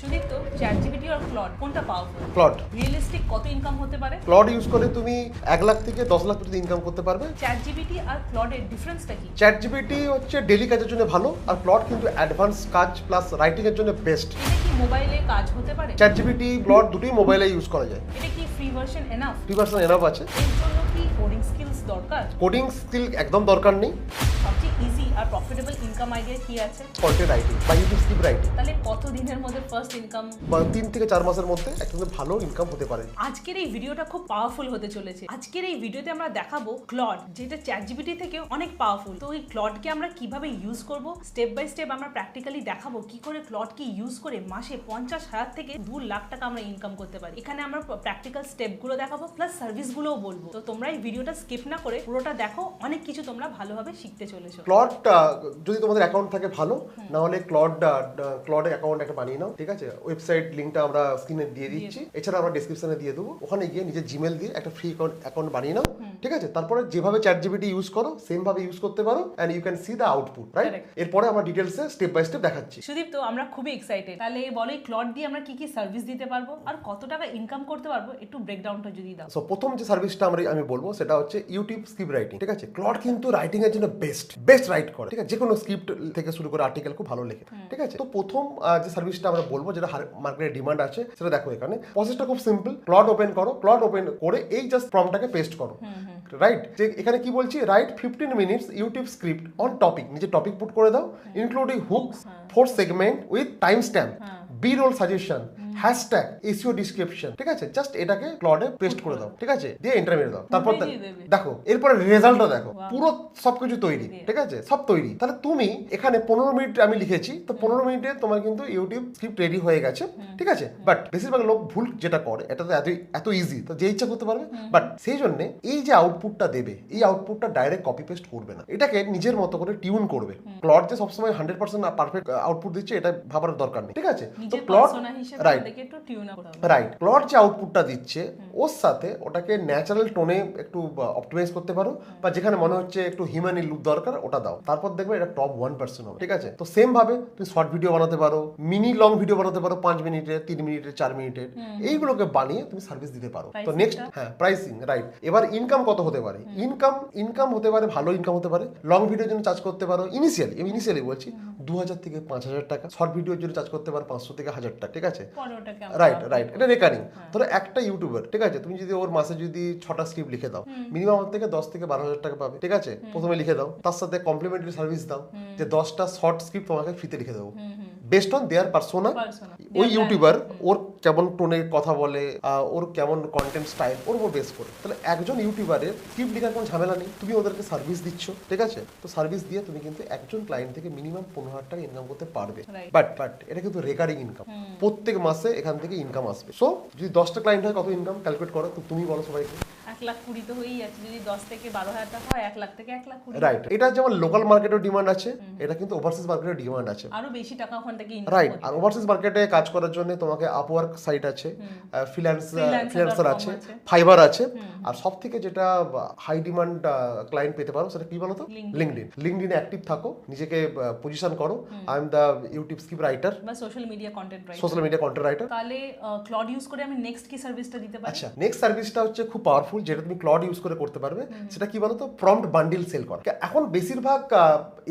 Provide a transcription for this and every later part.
সুদীপ, তো চ্যাটজিপিটি আর ক্লড কোনটা powerful? Clod realistic কত ইনকাম হতে পারে? ক্লড ইউজ করে তুমি 1 লাখ থেকে 10 লাখ পর্যন্ত ইনকাম করতে পারবে। চ্যাটজিপিটি আর ক্লডের ডিফারেন্সটা কি? চ্যাটজিপিটি হচ্ছে ডেইলি কাজের জন্য ভালো, আর ক্লড কিন্তু অ্যাডভান্স কাজ প্লাস রাইটিং এর জন্য বেস্ট। এটা কি মোবাইলে কাজ হতে পারে? চ্যাটজিপিটি ক্লড দুটোই মোবাইলে ইউজ করা যায়। এটা কি free version enough? Free version enough আছে। এর জন্য কি কোডিং স্কিলস দরকার? কোডিং স্কিল একদম দরকার নেই। সবচেয়ে ইজি আর প্রফিটেবল ইনকাম আইডিয়া কি আছে? কন্টেন্ট রাইটিং বা ইউটিউব স্ক্রিপ্ট রাইটিং তাহলে কত দিনের মধ্যে ফার্স্ট ইনকাম? 3 থেকে 4 মাসের মধ্যে একটা ভালো ইনকাম হতে পারে। আজকের এই ভিডিওটা খুব পাওয়ারফুল হতে চলেছে। আজকের এই ভিডিওতে আমরা দেখাবো ক্লড, যেটা চ্যাটজিপিটি থেকে অনেক পাওয়ারফুল। তো এই ক্লডকে আমরা কিভাবে ইউজ করব, স্টেপ বাই স্টেপ আমরা প্র্যাকটিক্যালি দেখাবো কি করে ক্লডকে ইউজ করে মাসে 50,000 থেকে 2 লাখ টাকা আমরা ইনকাম করতে পারি। এখানে আমরা প্র্যাকটিক্যাল স্টেপগুলো দেখাবো প্লাস সার্ভিসগুলোও বলবো। তো তোমরা এই ভিডিওটা স্কিপ না করে পুরোটা দেখো, অনেক কিছু তোমরা ভালোভাবে শিখতে চলেছো। ক্লডটা যদি তোমাদের অ্যাকাউন্ট থাকে ভালো, না হলে ক্লডের অ্যাকাউন্ট একটা বানিয়ে নাও, ঠিক আছে? ওয়েবসাইট লিংকটা আমরা স্ক্রিনে দিয়ে দিচ্ছি, এছাড়া আমরা ডেসক্রিপশনে দিয়ে দেবো। ওখানে গিয়ে নিজের জিমেল দিয়ে একটা ফ্রি অ্যাকাউন্ট বানিয়ে নাও, ঠিক আছে? তারপরে যেভাবে চ্যাটজিপিটি ইউজ করো সেম ভাবে ইউজ করতে পারো, and you can see the output, right? এরপরে আমরা ডিটেলসে স্টেপ বাই স্টেপ দেখাচ্ছি। সুদীপ, তো আমরা খুবই এক্সাইটেড। তাহলে বলো, এই ক্লড দিয়ে আমরা কি কি সার্ভিস দিতে পারবো আর কত টাকা ইনকাম করতে পারবো, একটু ব্রেকডাউনটা যদি দাও। সো প্রথম যে সার্ভিসটা আমি বলবো সেটা হচ্ছে ইউটিউব স্ক্রিপ্ট রাইটিং, ঠিক আছে? ক্লড কিন্তু রাইটিং এর জন্য বেস্ট রাইট করে, ঠিক আছে? যে কোনো স্ক্রিপ্ট থেকে শুরু করে আর্টিকেল খুব ভালো লেখে, ঠিক আছে? তো প্রথম যে সার্ভিসটা আমরা বলবো, যেটা মার্কেটে ডিমান্ড আছে, সেটা দেখো। এখানে প্রসেসটা খুব সিম্পল। ক্লড ওপেন করো, ক্লড ওপেন করে এই জাস্ট প্রম্পটটাকে পেস্ট করো, রাইট? যে এখানে কি বলছি, write 15 minutes YouTube script on topic, নিজে টপিক পুট করে দাও, including hooks, 4 segment with time stamp, B roll suggestion, hashtag, SEO description, ঠিক আছে? জাস্ট এটাকে ক্লডে পেস্ট করে দাও, ঠিক আছে? দিয়ে এন্টার মেরে দাও। তারপর দেখো, এরপরে রেজাল্টটা দেখো, পুরো সবকিছু তৈরি, ঠিক আছে? সব তৈরি। তাহলে তুমি এখানে 15 মিনিট আমি লিখেছি, তো 15 মিনিটে তোমার কিন্তু ইউটিউব স্ক্রিপ্ট রেডি হয়ে গেছে, ঠিক আছে? বাট বেশিরভাগ লোক ভুল যেটা করে, এটা তো এত ইজি, তো যে ইচ্ছা করতে পারবে। বাট সেই জন্য এই যে আউটপুটটা দেবে, এই আউটপুটটা ডাইরেক্ট কপি পেস্ট করবে না, এটাকে নিজের মতো করে টিউন করবে। ক্লড যে সবসময় 100% পারফেক্ট আউটপুট দিচ্ছে এটা ভাবার দরকার নেই, ঠিক আছে? তো ক্লড, রাইট, ক্লড যে আউটপুটটা দিচ্ছে ওর সাথে ওটাকে ন্যাচারাল টোনে একটু অপটিমাইজ করতে পারো, বা যেখানে মনে হচ্ছে একটু হিউম্যানি লুক দরকার ওটা দাও। তারপর দেখবে এটা টপ 1% হবে, ঠিক আছে? তো সেম ভাবে তুমি শর্ট ভিডিও বানাতে পারো, মিনি লং ভিডিও বানাতে পারো, 5 মিনিটের, 3 মিনিটের, 4 মিনিটের, এইগুলোকে বানিয়ে তুমি সার্ভিস দিতে পারো। তো নেক্সট, হ্যাঁ, প্রাইসিং, রাইট। এবার ইনকাম কত হতে পারে? ইনকাম হতে পারে, ভালো ইনকাম হতে পারে। লং ভিডিওর জন্য চার্জ করতে পারো ইনিশিয়ালি বলছি 2000 থেকে 5000 টাকা। শর্ট ভিডিওর জন্য চার্জ করতে পারো 500 থেকে 1000 টাকা, ঠিক আছে? রাইট, এটা রেকারিং। ধরো একটা ইউটিউবার, ঠিক আছে, তুমি যদি ওর মাসে যদি 6টা স্ক্রিপ্ট লিখে দাও, মিনিমাম থেকে 10 থেকে 12,000 টাকা পাবে, ঠিক আছে? প্রথমে লিখে দাও, তার সাথে কমপ্লিমেন্টারি সার্ভিস দাও, যে 10টা শর্ট স্ক্রিপ্ট তোমাকে ফ্রিতে লিখে দেবো, বেস্ট অন দেয়ার পার্সোনা। ওই ইউটিউবার ওর কেমন টোনে কথা বলে, ওর কেমন কন্টেন্ট স্টাইল, ওর উপর বেস করে। তাহলে একজন ইউটিউবারের স্ক্রিপ্ট লেখার কোনো ঝামেলা নেই, তুমি ওদেরকে সার্ভিস দিচ্ছ, ঠিক আছে? তো সার্ভিস দিয়ে তুমি কিন্তু একজন ক্লায়েন্ট থেকে মিনিমাম 15,000 টাকা ইনকাম করতে পারবে। বাট এটা কিন্তু রেকারিং ইনকাম, প্রত্যেক মাসে এখান থেকে ইনকাম আসবে। সো যদি 10টা ক্লায়েন্ট হয় কত ইনকাম ক্যালকুলেট করো, তুমি বলো সবাইকে। 1,20,000 তো হয়েই যাচ্ছে। যদি 10 থেকে 12,000 টাকা হয়, 1 লাখ থেকে 1,20,000। রাইট, এটা যেমন লোকাল মার্কেটেও ডিমান্ড আছে, এটা কিন্তু ওভারসিজ মার্কেটেও ডিমান্ড আছে, আরো বেশি টাকা ওখান থেকে ইনকাম। রাইট। আর ওভারসিজ মার্কেটে কাজ করার জন্য তোমাকে আপওয়ার্ক সাইট আছে, ফ্রিল্যান্সার আছে, ফাইবার আছে, আর সব থেকে যেটা হাই ডিমান্ড ক্লায়েন্ট পেতে পারো সেটা কি বলো তো? লিঙ্কডইনে অ্যাক্টিভ থাকো, নিজেকে পজিশন করো, I am the YouTube script writer বা সোশ্যাল মিডিয়া কন্টেন্ট রাইটার। তাহলে ক্লড ইউজ করে আমি নেক্সট কি সার্ভিসটা দিতে পারি? আচ্ছা, নেক্সট সার্ভিসটা হচ্ছে খুব পাওয়ারফুল, যেটা তুমি ক্লড ইউজ করে করতে পারবে। সেটা কি বলো তো? প্রম্পট বান্ডিল সেল করা। এখন বেশিরভাগ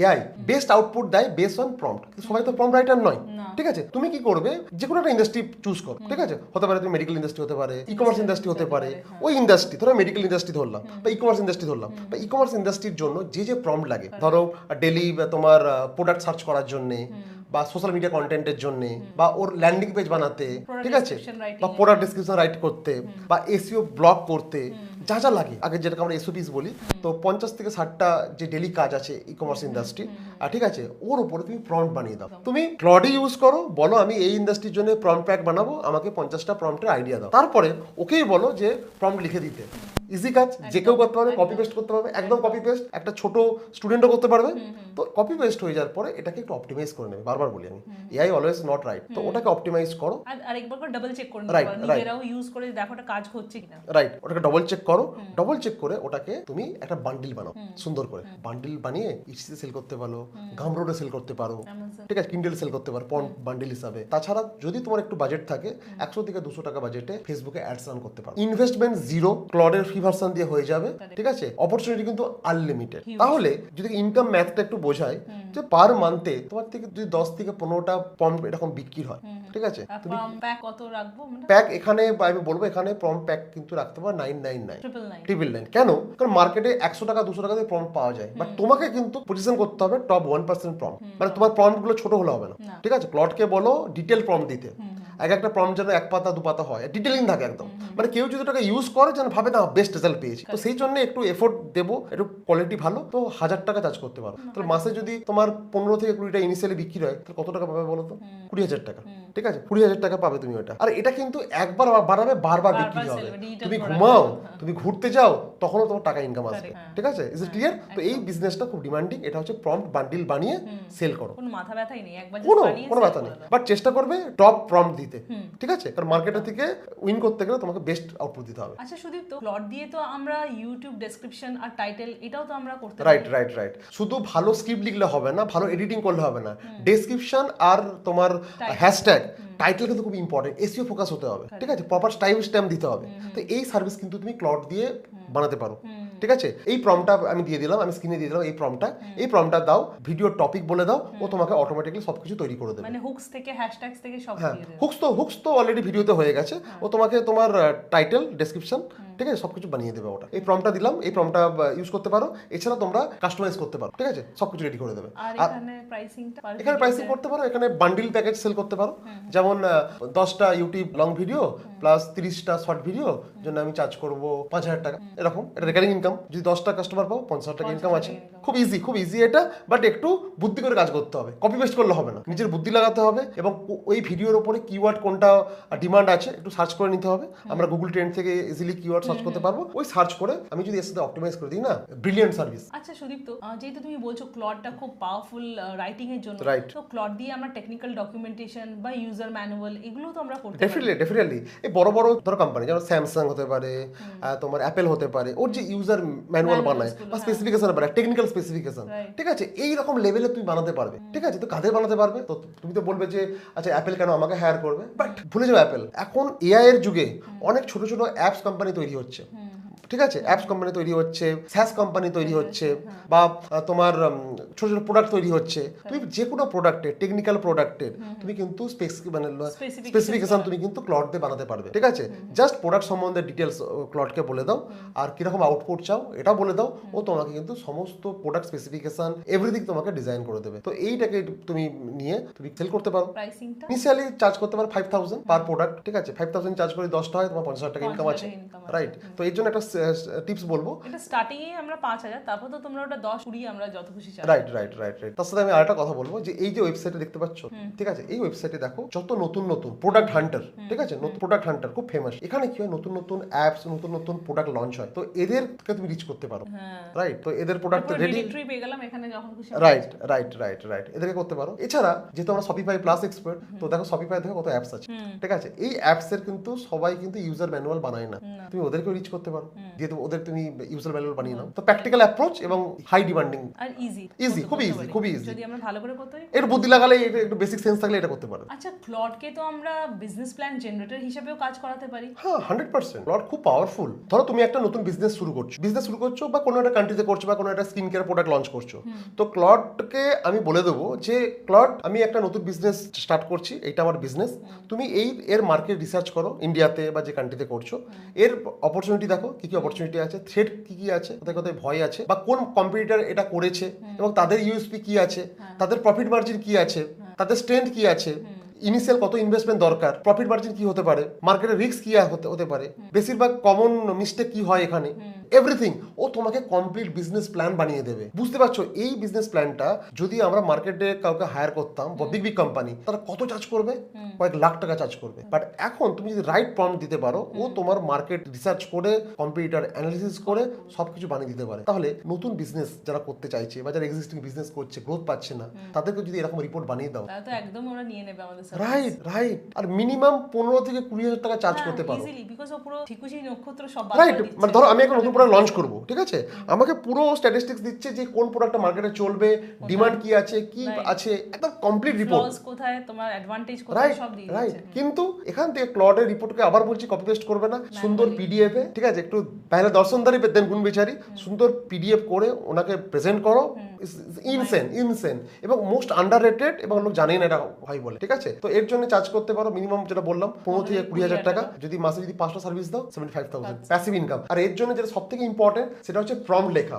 এআই বেস্ট আউটপুট দেয় বেস অন প্রম্পট, সবাই তো প্রম্পট রাইটার নয়, ঠিক আছে? তুমি কি করবে, যে কোনো একটা ইন্ডাস্ট্রি চুজ করো, ঠিক আছে? হতে পারে তুমি মেডিকেল ইন্ডাস্ট্রি হতে পারে, ই কমার্স ইন্ডাস্ট্রি হতে পারে। ওই ইন্ডাস্ট্রি, ধরো মেডিকেল ইন্ডাস্ট্রি ধরলাম বা ই কমার্স ইন্ডাস্ট্রি ধরলাম, বা ই কমার্স ইন্ডাস্ট্রির জন্য যে প্রম্পট লাগে, ধরো ডেইলি তোমার প্রোডাক্ট সার্চ করার জন্য, বা সোশ্যাল মিডিয়া কন্টেন্টের জন্য, বা ওর ল্যান্ডিং পেজ বানাতে, ঠিক আছে, বা প্রোডাক্ট ডেসক্রিপশন রাইট করতে, বা এসইও ব্লগ করতে, যা লাগে আগে যেটাকে আমরা এসওপিস বলি, তো 50 থেকে 60টা যে ডেইলি কাজ আছে ই কমার্স ইন্ডাস্ট্রি, ঠিক আছে? ওর উপরে তুমি প্রম্পট বানিয়ে দাও। তুমি ক্লডই ইউজ করো, বলো আমি এই ইন্ডাস্ট্রির জন্য প্রম্পট প্যাক বানাবো, আমাকে 50টা প্রম্পটের আইডিয়া দাও। তারপরে ওকেই বলো যে প্রম্পট লিখে দিতে। ইজি কাজ, যে কেউ করতে পারবে, কপি পেস্ট করতে পারবে, একদম কপি পেস্ট, একটা ছোট স্টুডেন্টও করতে পারবে। তো কপি পেস্ট হয়ে যাওয়ার পরে এটাকে একটু অপটিমাইজ করে নেবে, বারবার বলি আমি, এআই অলওয়েজ নট রাইট, তো ওটাকে অপটিমাইজ করো, আর একবার করে ডাবল চেক করে নিতে পারো, নিজেরাও ইউজ করে দেখো এটা কাজ হচ্ছে কিনা, রাইট? ওটাকে ডবল চেক করো, ডবল চেক করে ওটাকে তুমি একটা বান্ডিল বানাও সুন্দর করে। বান্ডিল বানিয়ে ইসিতে সেল করতে পারো, গামরোডে সেল করতে পারো, ঠিক আছে, কিন্ডেল সেল করতে পারো বান্ডিল হিসাবে। তাছাড়া যদি তোমার একটু বাজেট থাকে 100 থেকে 200 টাকা বাজেটে ফেসবুকে অ্যাডস রান করতে পারো। ইনভেস্টমেন্ট জিরো, ক্লডের ফ্রি ভার্সন দিয়ে হয়ে যাবে, ঠিক আছে। অপরচুনিটি কিন্তু আনলিমিটেড। তাহলে যদি ইনকাম ম্যাথটা একটু বোঝায় যে পার মান্থে তোমার থেকে যদি 10 থেকে 15টা প্রম্পট এরকম বিক্রি হয়, ঠিক আছে, তুমি প্যাক কত রাখবো? প্যাক এখানে আমি বলবো এখানে প্রম্পট প্যাক কিন্তু রাখতে পারো 999 999। কেন? কারণ মার্কেটে 100 টাকা 200 টাকা দিয়ে প্রম্পট পাওয়া যায়, বাট তোমাকে কিন্তু পজিশন করতে হবে টপ 1% প্রম্পট। মানে তোমার প্রম্পট গুলো ছোট হলে হবে না, ঠিক আছে। ক্লডকে বলো ডিটেল প্রম্পট দিতে, একটা প্রম্পট যেন 1 পাতা 2 পাতা হয়, ডিটেলিং থাকে একদম। মানে কেউ যদি ওটাকে ইউজ করে যেন ভাবে না বেস্ট রেজাল্ট পেয়েছি। তো সেই জন্য একটু এফোর্ট দেবো, একটু কোয়ালিটি ভালো, তো 1000 টাকা চার্জ করতে পারো। তাহলে মাসে যদি তোমার 15 থেকে 20টা ইনিশিয়ালি বিক্রি হয়, তাহলে কত টাকা পাবে বলো তো? 20,000 টাকা, ঠিক আছে। 20,000 টাকা পাবে তুমি ওটা। আর এটা কিন্তু একবার বাড়াবে, বারবার বিক্রি হবে। তুমি ঘুমাও, তুমি ঘুরতে যাও, তখনও তোমার টাকা ইনকাম আসবে, ঠিক আছে। Is it clear? তো এই বিজনেসটা খুব ডিমান্ডিং। এটা হচ্ছে প্রম্পট বান্ডিল বানিয়ে সেল করো, কোনো মাথা ব্যথাই নেই, একবার কোনো ব্যথা নেই। বাট চেষ্টা করবে টপ প্রম্পট দিতে, ঠিক আছে। কারণ মার্কেটের থেকে উইন করতে গেলে তোমাকে বেস্ট আউটপুট দিতে হবে। আচ্ছা সুদীপ, তো ক্লড দিয়ে তো আমরা ইউটিউব ডেসক্রিপশন আর টাইটেল এটাও তো আমরা করতে পারি। রাইট। শুধু ভালো স্ক্রিপ্ট লিখলে হবে না, ভালো এডিটিং করলে হবে না। ডেসক্রিপশন আর তোমার হ্যাশট্যাগ টাইটেল কিন্তু খুব ইম্পর্টেন্ট। এসইও ফোকাস হতে হবে, ঠিক আছে। প্রপার টাইম স্ট্যাম্প দিতে হবে। তো এই সার্ভিস কিন্তু তুমি ক্লড দিয়ে বানাতে পারো, ঠিক আছে। এই প্রম্পটটা আমি দিয়ে দিলাম, আমি স্ক্রিনে দিয়ে দিলাম এই প্রম্পটটা দাও, ভিডিও টপিক বলে দাও, ও তোমাকে অটোমেটিক্যালি সবকিছু তৈরি করে দেবে। মানে হুকস থেকে হ্যাশট্যাগস থেকে সব দিয়ে দেবে। হুকস তো অলরেডি ভিডিওতে হয়ে গেছে। ও তোমাকে তোমার টাইটেল, ডেসক্রিপশন, ঠিক আছে, সবকিছু বানিয়ে দেবে ওটা। এই প্রম্পটটা দিলাম, এই প্রম্পটটা ইউজ করতে পারো। এছাড়া তোমরা কাস্টমাইজ করতে পারো, ঠিক আছে, সবকিছু রেডি করে দেবে। আর এখানে প্রাইসিং করতে পারো, এখানে বান্ডিল প্যাকেজ সেল করতে পারো। যেমন 10টা ইউটিউব লং ভিডিও প্লাস 30টা শর্ট ভিডিও জন্য আমি চার্জ করব 5,000 টাকা, এরকম। এটা রেকারিং ইনকাম। যদি 10টা কাস্টমার পাও 50,000 টাকা ইনকাম আছে। খুব ইজি এটা, বাট একটু বুদ্ধি করে কাজ করতে হবে। কপি পেস্ট করলে হবে না, নিজের বুদ্ধি লাগাতে হবে। এবং ওই ভিডিওর উপরে কিওয়ার্ড কোনটা ডিমান্ড আছে একটু সার্চ করে নিতে হবে। আমরা গুগল ট্রেন্ড থেকে ইজিলি কিওয়ার্ড সার্চ করতে পারবো। ওই সার্চ করে আমি যদি এর সাথে অপটিমাইজ করে দিই না, ব্রিলিয়ান্ট সার্ভিস। আচ্ছা সুদীপ, তো যেহেতু তুমি বলছো ক্লডটা খুব পাওয়ারফুল রাইটিং এর জন্য, তো ক্লড দিয়ে আমরা টেকনিক্যাল ডকুমেন্টেশন বা ইউজার ম্যানুয়াল এগুলো তো আমরা করতে পারি। ডেফিনেটলি এই বড় ধরো কোম্পানি যেমন স্যামসাং হতে পারে, তোমার অ্যাপেল হতে পারে, ওর যে ইউজার ম্যানুয়াল বানায় বা স্পেসিফিকেশন বানায়, টেকনিক্যাল স্পেসিফিকেশন, ঠিক আছে, এই রকম লেভেলে তুমি বানাতে পারবে, ঠিক আছে। তো কাদের বানাতে পারবে? তো তুমি তো বলবে যে আচ্ছা অ্যাপেল কেন আমাকে হায়ার করবে? বাট ভুলে যাও, অ্যাপেল এখন এআই এর যুগে অনেক ছোট ছোট অ্যাপস কোম্পানি তৈরি হচ্ছে, ঠিক আছে। অ্যাপস কোম্পানি তৈরি হচ্ছে, স্যাস কোম্পানি তৈরি হচ্ছে, বা তোমার ছোট ছোট প্রোডাক্ট তৈরি হচ্ছে। তুমি যে কোনো প্রোডাক্টের, টেকনিক্যাল প্রোডাক্টের তুমি কিন্তু স্পেসিফিকেশন তুমি কিন্তু ক্লড দিয়ে বানাতে পারবে, ঠিক আছে। জাস্ট প্রোডাক্ট সম্বন্ধে ডিটেলস ক্লডকে বলে দাও, আর কিরকম আউটপুট চাও এটা বলে দাও, ও তোমাকে কিন্তু সমস্ত প্রোডাক্ট স্পেসিফিকেশন এভরিথিং তোমাকে ডিজাইন করে দেবে। তো এইটাকে তুমি নিয়ে তুমি সেল করতে পারো। ইনিশিয়ালি চার্জ করতে পারো 5,000 পার প্রোডাক্ট, ঠিক আছে। 5,000 চার্জ করে 10টা হয়, তোমার 50,000 টাকা ইনকাম আছে, রাইট। তো এই জন্য একটা টিপস বলবো, এটা স্টার্টিং এ আমরা 5,000, তারপর তো তোমরা ওটা 10 20 আমরা যত খুশি চাই। রাইট। তার সাথে আমি আরেকটা কথা বলবো যে এই যে ওয়েবসাইটে দেখতে পাচ্ছ, ঠিক আছে, এই ওয়েবসাইটে দেখো যত নতুন প্রোডাক্ট হান্টার, ঠিক আছে, প্রোডাক্ট হান্টার খুব ফেমাস। এখানে কি হয়, নতুন অ্যাপস, নতুন প্রোডাক্ট লঞ্চ হয়, তো এদেরকে তুমি রিচ করতে পারো, রাইট। তো এদের প্রোডাক্ট রেডি পেয়ে গেলাম এখানে যখন খুশি, রাইট এদেরকে করতে পারো। এছাড়া যেহেতু আমরা শপিফাই প্লাস এক্সপার্ট, তো দেখো শপিফাই দেখো কত অ্যাপস আছে, ঠিক আছে। এই অ্যাপস এর কিন্তু সবাই কিন্তু ইউজার ম্যানুয়াল বানায় না, তুমি ওদেরকে রিচ করতে পারো, যেহেতু ওদের তুমি ইউজার ম্যানুয়াল বানিয়ে নাও। তো প্র্যাকটিক্যাল অ্যাপ্রোচ এবং হাই ডিমান্ডিং আর ইজি, খুব ইজি। যদি আমরা ভালো করে করতে পারি, এর বুদ্ধি লাগালে, একটু বেসিক সেন্স থাকলে এটা করতে পারো। আচ্ছা ক্লডকে তো আমরা বিজনেস প্ল্যান জেনারেটর হিসেবেও কাজ করাতে পারি। হ্যাঁ 100%। ক্লড খুব পাওয়ারফুল। ধরো তুমি একটা নতুন বিজনেস শুরু করছো বা কোনো একটা কান্ট্রিতে করছো বা কোনো একটা স্কিন কেয়ার প্রোডাক্ট লঞ্চ করছো, তো ক্লডকে আমি বলে দেবো যে ক্লড আমি একটা নতুন বিজনেস স্টার্ট করছি, এটা আমার বিজনেস। তুমি এর মার্কেট রিসার্চ করো, ইন্ডিয়াতে বা যে কান্ট্রিতে করছো, এর অপরচুনিটি দেখো কি কি অপরচুনিটি আছে, থ্রেট কি আছে, কোথায় কোথায় ভয় আছে, বা কোন কম্পিটিটর এটা করেছে এবং তাদের ইউএসপি কি আছে, তাদের প্রফিট মার্জিন কি আছে, তাদের স্ট্রেংথ কি আছে, ইনিশিয়াল কত ইনভেস্টমেন্ট দরকার, প্রফিট মার্জিন কি হতে পারে, মার্কেটের রিস্ক কি হতে পারে, বেশিরভাগ কমন মিস্টেক কি হয় এখানে, এভরিথিং ও তোমাকে কমপ্লিট বিজনেস প্ল্যান বানিয়ে দেবে। বুঝতে পারছো? এই বিজনেস প্ল্যানটা যদি আমরা মার্কেটে কাউকে হায়ার করতাম, বিগ কোম্পানি, তারা কত চার্জ করবে? কয়েক লাখ টাকা চার্জ করবে। বাট এখন তুমি যদি রাইট প্রম্পট দিতে পারো, ও তোমার মার্কেট রিসার্চ করে, কম্পিটিটর অ্যানালিসিস করে সবকিছু বানিয়ে দিতে পারে। তাহলে নতুন বিজনেস যারা করতে চাইছে বা যারা এক্সিস্টিং বিজনেস করছে, গ্রোথ পাচ্ছে না, তাদেরকে যদি এরকম রিপোর্ট বানিয়ে দাও, তাহলে তো একদম ওরা নিয়ে নেবে আমাদের রাইট রাইট। আর মিনিমাম 15 থেকে 20,000 টাকা চার্জ করতে পারো। ইজিলি, বিকজ ও পুরো ঠিকুজি নক্ষত্র সব বার রাইট। করে দিচ্ছে। মানে ধরো আমি একটা নতুন প্রোডাক্ট লঞ্চ করবো, ঠিক আছে, আমাকে পুরো স্ট্যাটিস্টিক্স দিচ্ছে যে কোন প্রোডাক্টটা মার্কেটে চলবে, ডিমান্ড কি আছে, কি আছে, একদম কমপ্লিট রিপোর্ট। ফ্লস কোথায়, তোমার অ্যাডভান্টেজ কোথায়, রাইট সব দিয়ে রাইট। দিচ্ছে। কিন্তু এখান থেকে ক্লডের রিপোর্টকে আবার বলছি কপি পেস্ট করবে না, সুন্দর পিডিএফ এ, ঠিক আছে, একটু বাইরে দর্শনদারি দেন গুণ বিচারি, সুন্দর পিডিএফ করে ওনাকে প্রেজেন্ট করো। ইনসেন এবং মোস্ট আন্ডাররেটেড, এবং লোক জানেই না এটা হয় বলে, ঠিক আছে। তো এর জন্য চার্জ করতে পারো মিনিমাম, যেটা বললাম, 15 থেকে 20,000 টাকা। যদি মাসে যদি 5টা সার্ভিস দাও 75,000 প্যাসিভ ইনকাম। আর এর জন্য যেটা সব থেকে ইম্পর্টেন্ট সেটা হচ্ছে প্রম্পট লেখা।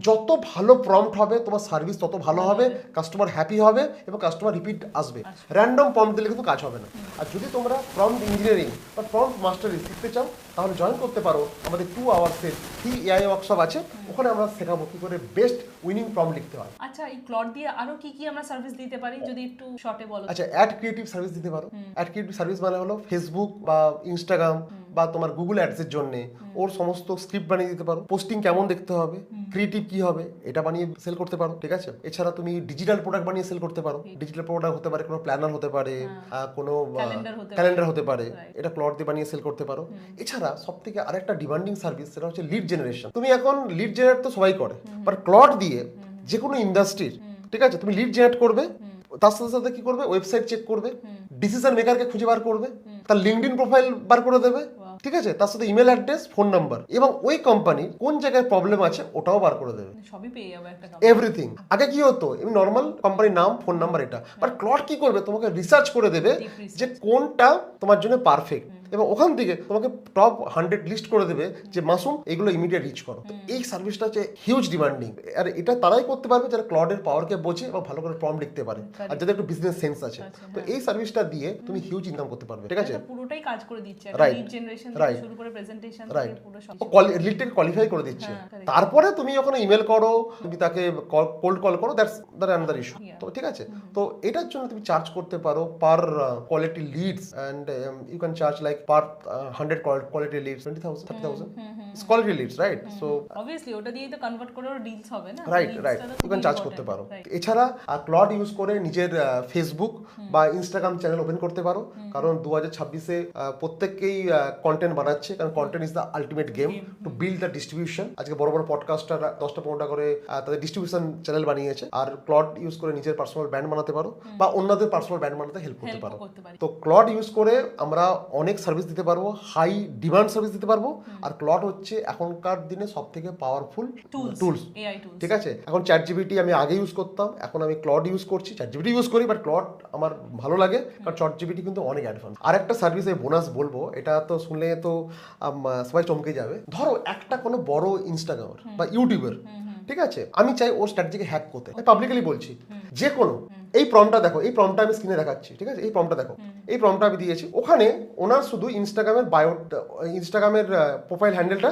যত ভালো প্রম্পট হবে তোমার সার্ভিস তত ভালো হবে, কাস্টমার হ্যাপি হবে এবং কাস্টমার রিপিট আসবে। র্যান্ডম প্রম্পট দিলে কিন্তু কাজ হবে না। আর যদি তোমরা প্রম্পট ইঞ্জিনিয়ারিং বা প্রম্পট মাস্টারি শিখতে চাও তাহলে জয়েন করতে পারো আমাদের 2 আওয়ার্সের ফ্রি এআই ওয়ার্কশপ আছে। ওখানে আমরা শেখাবো কি করে বেস্ট উইনিং প্রম্পট লিখতে হয়। আচ্ছা, এই ক্লড দিয়ে আরো কি কি আমরা সার্ভিস দিতে পারি যদি একটু শর্টে বলো। আচ্ছা, অ্যাড ক্রিয়েটিভ সার্ভিস দিতে পারো। অ্যাড ক্রিয়েটিভ সার্ভিস মানে হলো ফেসবুক বা ইনস্টাগ্রাম বা তোমার গুগল অ্যাডস এর জন্য ওর সমস্ত স্ক্রিপ্ট বানিয়ে দিতে পারো। পোস্টিং কেমন দেখতে হবে, ক্রিয়েটিভ কি হবে, এটা বানিয়ে সেল করতে পারো, ঠিক আছে। এছাড়া তুমি ডিজিটাল প্রোডাক্ট বানিয়ে সেল করতে পারো। ডিজিটাল প্রোডাক্ট হতে পারে কোনো প্ল্যানার হতে পারে, কোনো ক্যালেন্ডার হতে পারে, এটা ক্লড দিয়ে বানিয়ে সেল করতে পারো। এছাড়া সবথেকে আরেকটা ডিমান্ডিং সার্ভিস সেটা হচ্ছে লিড জেনারেশন। তুমি এখন লিড জেনারেট তো সবাই করে, বাট ক্লড দিয়ে যে কোনো ইন্ডাস্ট্রির, ঠিক আছে, তুমি লিড জেনারেট করবে, তার সাথে সাথে কি করবে, ওয়েবসাইট চেক করবে, ডিসিশন মেকারকে খুঁজে বার করবে, তার লিঙ্কডইন প্রোফাইল বার করে দেবে, ঠিক আছে, তার সাথে ইমেল অ্যাড্রেস, ফোন নাম্বার, এবং ওই কোম্পানির কোন জায়গায় প্রবলেম আছে ওটাও বার করে দেবে। সবই পেয়ে যাবে একটা এভরিথিং। আগে কি হতো, এমনি নর্মাল কোম্পানির নাম, ফোন নাম্বার, এটা, বাট ক্লড কি করবে, তোমাকে রিসার্চ করে দেবে যে কোনটা তোমার জন্য পারফেক্ট, এবং ওখান থেকে তোমাকে টপ 100 লিস্ট করে দেবে যে মাসুম এগুলো ইমিডিয়েট রিচ করো। তো এই সার্ভিসটা হচ্ছে হিউজ ডিমান্ডিং। আর এটা তারাই করতে পারবে যারা ক্লডের পাওয়ারকে বোঝে এবং ভালো করে প্রম্পট লিখতে পারে, আর যাদের একটু বিজনেস সেন্স আছে। তো এই সার্ভিসটা দিয়ে তুমি হিউজ ইনকাম করতে পারবে, ঠিক আছে। পুরোটাই কাজ করে দিচ্ছে, লিড জেনারেশন থেকে শুরু করে প্রেজেন্টেশন থেকে পুরো সব লিডটাকে কোয়ালিফাই করে দিচ্ছে। তারপরে তুমি ওখানে ইমেল করো, তুমি তাকে কোল্ড কল করো, দ্যাটস অ্যানাদার ইস্যু। তো ঠিক আছে, তো এটার জন্য তুমি চার্জ করতে পারো per quality leads, and you can charge like per 100 quality leads 20,000 30,000 quality leads, right. So obviously ওটা দিয়েই তো কনভার্ট করে ডিলস হবে না, রাইট ইউ ক্যান চার্জ করতে পারো। এছাড়া ক্লড ইউজ করে নিজের ফেসবুক বা ইনস্টাগ্রাম চ্যানেল ওপেন করতে পারো, কারণ 2026-এ প্রত্যেককেই কন্টেন্ট বানাচ্ছে, কারণ content is the ultimate game to build the distribution. আজকে বড় বড় পডকাস্টার 10টা-15টা করে তাদের ডিস্ট্রিবিউশন চ্যানেল বানিয়েছে, আর ক্লড ইউজ করে নিজের পার্সোনাল ব্র্যান্ড বানাতে পারো বা অন্যদের পার্সোনাল ব্র্যান্ড বানাতে হেল্প করতে পারো। তো ক্লড ইউজ করে আমরা অনেক সার্ভিস দিতে পারবো, হাই ডিমান্ড সার্ভিস দিতে পারবো। আর ক্লড হচ্ছে এখনকার দিনে সব থেকে পাওয়ারফুল টুলস, ঠিক আছে। এখন চ্যাট জিপিটি আমি আগে ইউজ করতাম, এখন আমি ক্লড ইউজ করছি। চ্যাট জিপিটি ইউজ করি, বাট ক্লড আমার ভালো লাগে, কারণ চ্যাট জিপিটি কিন্তু অনেক অ্যাডভান্স। আর একটা সার্ভিস আমি বোনাস বলবো, এটা তো শুনলে তো সবাই চমকে যাবে। ধরো একটা কোনো বড় ইনস্টাগ্রামার বা ইউটিউবার, ঠিক আছে, আমি চাই ওর স্ট্র্যাটেজিকে হ্যাক করতে, আমি পাবলিকলি বলছি যে কোনো, এই প্রম্পটটা দেখো, এই প্রম্পটটা আমি স্ক্রিনে দেখাচ্ছি, ঠিক আছে, এই প্রম্পটটা দেখো, এই প্রম্পটটা আমি দিয়েছি, ওখানে ওনার শুধু ইনস্টাগ্রামের ইনস্টাগ্রামের প্রোফাইল হ্যান্ডেলটা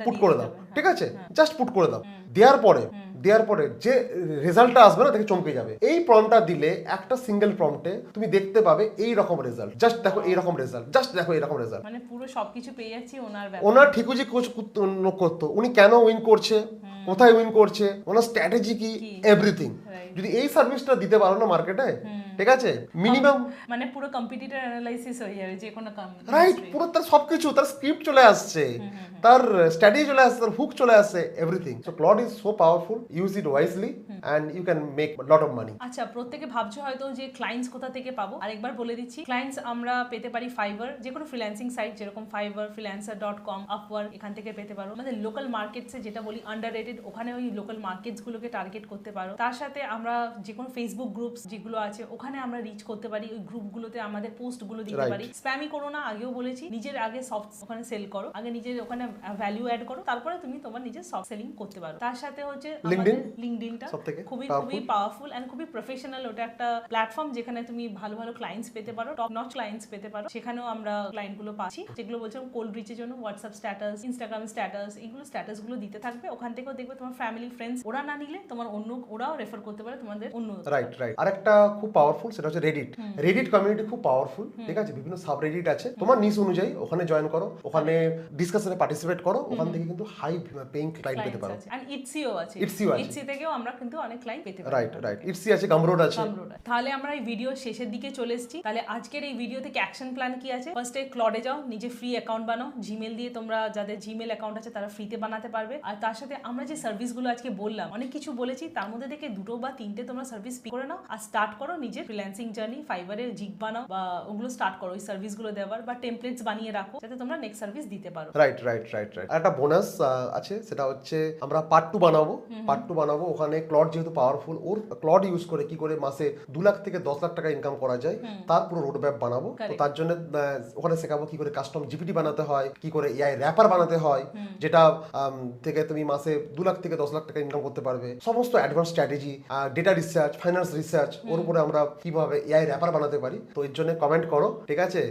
পুট করে দাও, ঠিক আছে, জাস্ট পুট করে দাও। দেওয়ার পরে যে রেজাল্টটা আসবে না, দেখে চমকে যাবে। এই প্রম্পটটা দিলে একটা সিঙ্গেল প্রম্পটে তুমি দেখতে পাবে এই রকম রেজাল্ট, জাস্ট দেখো এই রকম রেজাল্ট, জাস্ট দেখো এই রকম রেজাল্ট, মানে পুরো সবকিছু পেয়ে যাচ্ছি ওনার ঠিকুজি কোচ করতো, উনি কেন উইন করছে, কোথায় উইন করছে, ওনার স্ট্র্যাটেজি কি, এভরিথিং। যদি এই সার্ভিসটা দিতে পারো না মার্কেটে, ঠিক আছে, মিনিমাম মানে পুরো কম্পিটিটর অ্যানালাইসিস হয়ে যাবে যে কোনো রাইট, পুরো তার সবকিছু, তার স্ক্রিপ্ট চলে আসছে, তার স্ট্র্যাটেজি চলে আসছে, তার হুক চলে আসছে, everything. So cloud is so powerful, use it wisely and you can make lot of money. আচ্ছা, প্রত্যেকে ভাবছো হয়তো যে ক্লায়েন্টস কোথা থেকে পাবো, আরেকবার বলে দিচ্ছি। ক্লায়েন্টস আমরা পেতে পারি ফাইবার, যে কোনো ফ্রিল্যান্সিং সাইট যেরকম ফাইবার, freelancer.com, আপওয়ার্ক, এখান থেকে পেতে পারো। আমাদের লোকাল মার্কেটসে যেটা বলি আন্ডাররেটেড, ওখানে ওই লোকাল মার্কেটস গুলোকে টার্গেট করতে পারো। তার সাথে আমরা যে কোনো ফেসবুক গ্রুপস যেগুলো আছে ওখানে আমরা রিচ করতে পারি, ওই গ্রুপগুলোতে আমাদের পোস্টগুলো দিতে পারি। স্প্যামই করো না, আগেও বলেছি, নিজের আগে সফট ওখানে সেল করো, আগে নিজের ওখানে ভ্যালু অ্যাড করো, তারপরে তুমি তোমার নিজের সফট সেলিং করতে পারো। তার সাথে হচ্ছে আমাদের লিঙ্কডইনটা খুবই খুবই পাওয়ারফুল এন্ড খুবই প্রফেশনাল। ওটা একটা প্ল্যাটফর্ম যেখানে তুমি ভালো ভালো ক্লায়েন্টস পেতে পারো, টপ নচ ক্লায়েন্টস পেতে পারো। সেখানেও আমরা ক্লায়েন্টগুলো পাচ্ছি, যেগুলো বলছিলাম কোল্ড রিচের জন্য হোয়াটসঅ্যাপ স্ট্যাটাস, ইনস্টাগ্রাম স্ট্যাটাস, এইগুলো স্ট্যাটাসগুলো দিতে থাকবে। ওখান থেকেও দেখবে তোমার ফ্যামিলি ফ্রেন্ডস ওরা না নিলে তোমার অন্য ওরাও রেফার করতে পারে পারে তোমাদের উন্নত। Right right. আরেকটা খুব পাওয়ারফুল, সেটা হচ্ছে রেডিট কমিউনিটি খুব পাওয়ারফুল, ঠিক আছে? বিভিন্ন সাব রেডিট আছে, তোমার নিজ অনুযায়ী ওখানে জয়েন করো, ওখানে ডিসকাশনে পার্টিসিপেট করো, ওখান থেকে কিন্তু হাই পেইং ক্লায়েন্ট পেতে পারো। আর ইটসিও আছে, ইটসি থেকেও আমরা কিন্তু অনেক ক্লায়েন্ট পেতে পারি। রাইট রাইট, ইটসি আছে, গামরোড আছে। তাহলে আমরা এই ভিডিও শেষের দিকে চলে এসেছি। তাহলে আজকের এই ভিডিও থেকে অ্যাকশন প্ল্যান কি আছে? ফার্স্টে ক্লডে যাও, নিজে ফ্রি অ্যাকাউন্ট বানাও, জিমেল দিয়ে তোমরা যাদের জিমেল অ্যাকাউন্ট আছে তারা ফ্রিতে বানাতে পারবে। আর তার সাথে আমরা যে সার্ভিসগুলো আজকে বললাম, অনেক কিছু বলেছি, তার মধ্যে থেকে 2 বা 3টে তোমরা সার্ভিস পিক করে নাও আর স্টার্ট করো নিজের ফ্রিল্যান্সিং জার্নি। ফাইবারে জিগ বানাও বা ওগুলো স্টার্ট করো, ওই সার্ভিসগুলো দেওয়ার, বা টেমপ্লেটস বানিয়ে রাখো যাতে তোমরা নেক্সট সার্ভিস দিতে পারো। Right right right right. একটা বোনাস আছে, সেটা হচ্ছে আমরা পার্ট 2 বানাবো। ওখানে ক্লড যেহেতু পাওয়ারফুল, ওর ক্লড ইউজ করে কি করে মাসে 2 লাখ থেকে 10 লাখ টাকা ইনকাম করা যায় তার পুরো রোড ম্যাপ বানাবো। তো তার জন্য ওখানে শেখাবো কি করে কাস্টম জিপিটি বানাতে হয়, কি করে এআই র্যাপার বানাতে হয়, যেটা থেকে তুমি মাসে 2 লাখ থেকে 10 লাখ টাকা ইনকাম করতে পারবে। সমস্ত advance strategy, data research, finance research, ওর উপরে আমরা কিভাবে এআই র্যাপার বানাতে পারি। তো এর জন্য কমেন্ট করো, ঠিক আছে?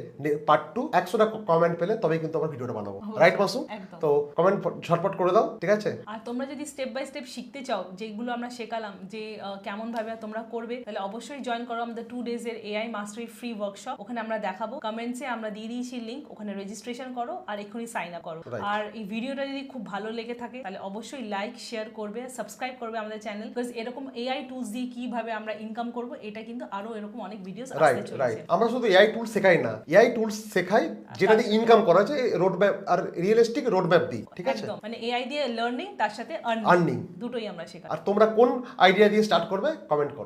পার্ট 2 100টা কমেন্ট পেলে তবেই কিন্তু আমরা ভিডিওটা বানাবো। রাইট মাসুম? তো কমেন্ট ঝটপট করে দাও, ঠিক আছে? আর তোমরা যদি স্টেপ বাই স্টেপ শিখতে চাও, যেগুলো আমরা শেখালাম যে কেমন ভাবে তোমরা করবে, তাহলে অবশ্যই জয়েন করো আমাদের 2 days এর এআই মাস্টারি ফ্রি ওয়ার্কশপ। ওখানে আমরা দেখাবো, কমেন্টসে আমরা দিয়ে দিয়েছি লিংক, ওখানে রেজিস্ট্রেশন করো আর এখনই সাইন আপ করো। আর এই ভিডিওটা যদি খুব ভালো লেগে থাকে তাহলে অবশ্যই লাইক শেয়ার করবে, সাবস্ক্রাইব করবে আমাদের চ্যানেল, বিকজ এরকম এআই টুলস দিয়ে কিভাবে আমরা ইনকাম করব, এটা কিন্তু আরো এরকম অনেক ভিডিওস আসতে চলেছে। রাইট। আমরা শুধু এআই টুলস শেখাই না, এআই টুলস শেখাই যেটা দিয়ে ইনকাম করা যায়, রোড ম্যাপ আর রিয়েলিস্টিক রোড ম্যাপ দিই, ঠিক আছে? একদম, মানে এআই দিয়ে লার্নিং তার সাথে আর্নিং, দুটোই আমরা শেখাই। আর তোমরা কোন আইডিয়া দিয়ে স্টার্ট করবে কমেন্ট করো।